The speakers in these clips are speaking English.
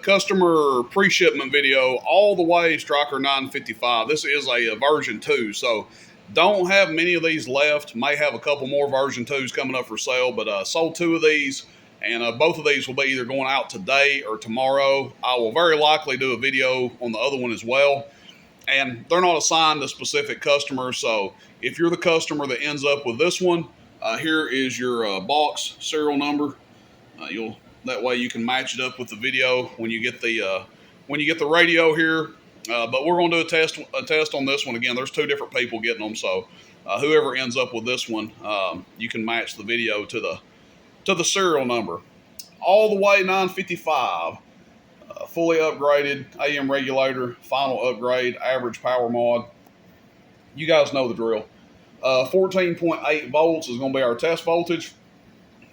customer pre-shipment video all the way Stryker 955. This is a version 2, so don't have many of these left. May have a couple more version 2s coming up for sale, but sold 2 of these, and both of these will be either going out today or tomorrow. I will very likely do a video on the other one as well, and they're not assigned to specific customers, so if you're the customer that ends up with this one, here is your box serial number. That way you can match it up with the video when you get the radio here. But we're going to do a test on this one again. There's 2 different people getting them, so whoever ends up with this one, you can match the video to the serial number. All the way 955, fully upgraded AM regulator, final upgrade, average power mod. You guys know the drill. 14.8 volts is going to be our test voltage.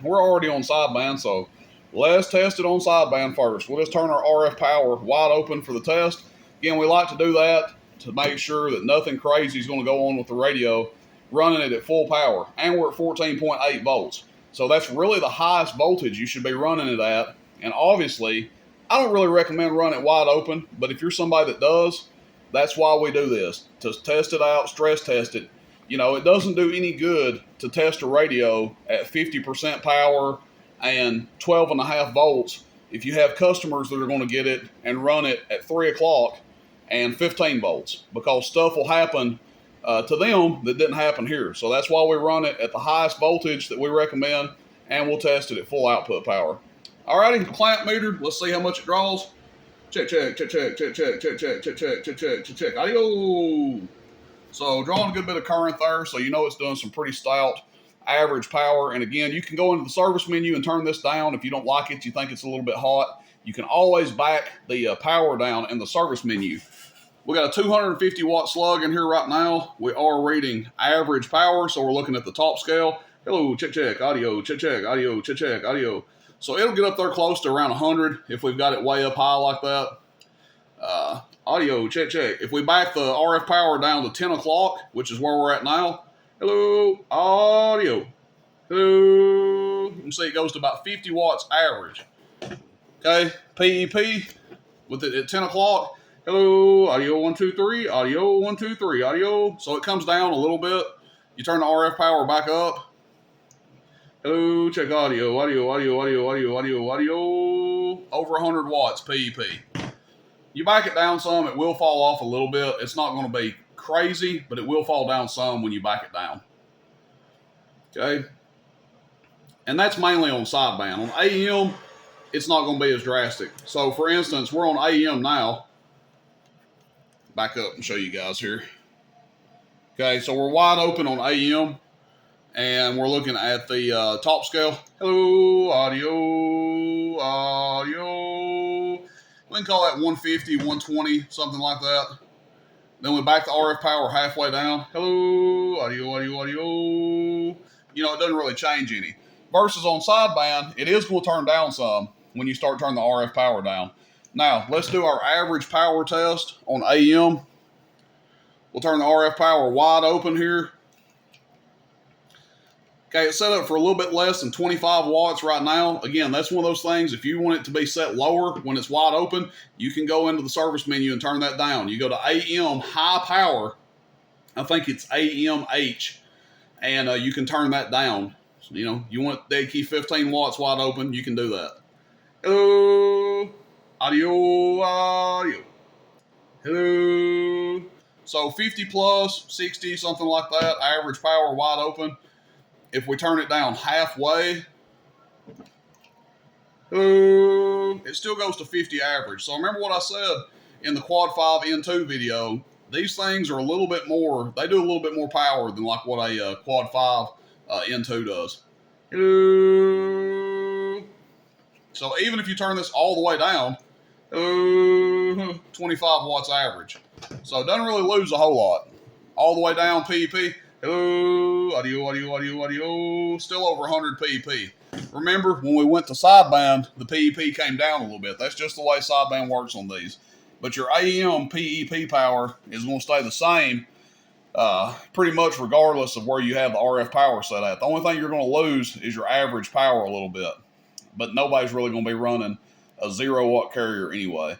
We're already on sideband, so let's test it on sideband first. We'll just turn our RF power wide open for the test. Again, we like to do that to make sure that nothing crazy is going to go on with the radio, running it at full power. And we're at 14.8 volts. So that's really the highest voltage you should be running it at. And obviously, I don't really recommend running it wide open, but if you're somebody that does, that's why we do this, to test it out, stress test it. You know, it doesn't do any good to test a radio at 50% power and 12.5 volts if you have customers that are going to get it and run it at 3 o'clock and 15 volts, because stuff will happen to them that didn't happen here. So that's why we run it at the highest voltage that we recommend, and we'll test it at full output power. Alrighty, clamp meter. Let's see how much it draws. Check, check, check, check, check, check, check, check, check, check, check, check, check, check. Audio. So drawing a good bit of current there, so you know it's doing some pretty stout average power. And again, you can go into the service menu and turn this down if you don't like it, you think it's a little bit hot. You can always back the power down in the service menu. We got a 250 watt slug in here right now. We are reading average power, so we're looking at the top scale. Hello, check, check, audio, check, check, audio, check, check, audio. So it'll get up there close to around 100 if we've got it way up high like that. Audio, check, check. If we back the RF power down to 10 o'clock, which is where we're at now. Hello, audio. Hello. You can see it goes to about 50 watts average. Okay, PEP with it at 10 o'clock. Hello, audio 1, 2, 3, audio 1, 2, 3, audio. So it comes down a little bit. You turn the RF power back up. Hello, check audio, audio, audio, audio, audio, audio, audio. Over 100 watts PEP. You back it down some, it will fall off a little bit. It's not going to be crazy, but it will fall down some when you back it down. Okay? And that's mainly on sideband. On AM, it's not going to be as drastic. So, for instance, we're on AM now. Back up and show you guys here. Okay, so we're wide open on AM, and we're looking at the top scale. Hello, audio, audio. We can call that 150, 120, something like that. Then we back the RF power halfway down. Hello, audio, audio, audio. You know, it doesn't really change any. Versus on sideband, it is going to turn down some when you start turning the RF power down. Now, let's do our average power test on AM. We'll turn the RF power wide open here. Okay, it's set up for a little bit less than 25 watts right now. Again, that's one of those things, if you want it to be set lower when it's wide open, you can go into the service menu and turn that down. You go to AM high power, I think it's AMH, and you can turn that down. So, you know, you want dead key 15 watts wide open, you can do that. Hello, audio, audio. Hello. So 50 plus, 60, something like that, average power wide open. If we turn it down halfway, it still goes to 50 average. So remember what I said in the Quad 5 N2 video, these things are a little bit more, they do a little bit more power than like what a Quad 5 N2 does. So even if you turn this all the way down, 25 watts average. So it doesn't really lose a whole lot. All the way down PEP. Hello, audio, audio, audio, audio. Still over 100 PEP. Remember, when we went to sideband, the PEP came down a little bit. That's just the way sideband works on these. But your AM PEP power is going to stay the same pretty much regardless of where you have the RF power set at. The only thing you're going to lose is your average power a little bit. But nobody's really going to be running a 0-watt carrier anyway.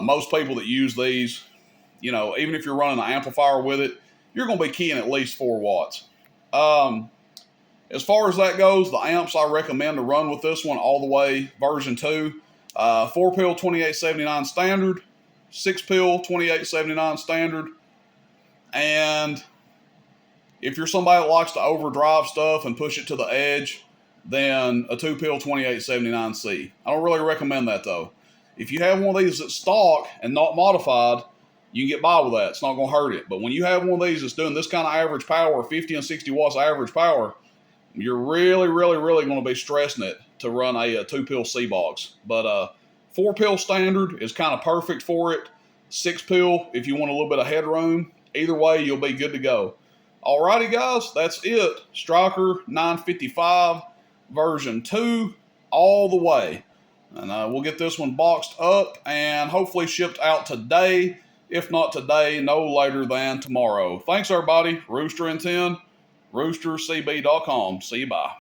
Most people that use these, you know, even if you're running an amplifier with it, you're going to be keying at least 4 watts. As far as that goes, the amps I recommend to run with this one all the way, version 2, 4-pill 2879 standard, 6-pill 2879 standard, and if you're somebody that likes to overdrive stuff and push it to the edge, then a 2-pill 2879C. I don't really recommend that though. If you have one of these that's stock and not modified, you can get by with that. It's not going to hurt it. But when you have one of these that's doing this kind of average power, 50 and 60 watts average power, you're really going to be stressing it to run a 2-pill C-box. But 4-pill standard is kind of perfect for it. 6-pill, if you want a little bit of headroom, either way, you'll be good to go. Alrighty, guys, that's it. Stryker 955 version 2 all the way. And we'll get this one boxed up and hopefully shipped out today. If not today, no later than tomorrow. Thanks, everybody. Rooster and 10, roostercb.com. See you, bye.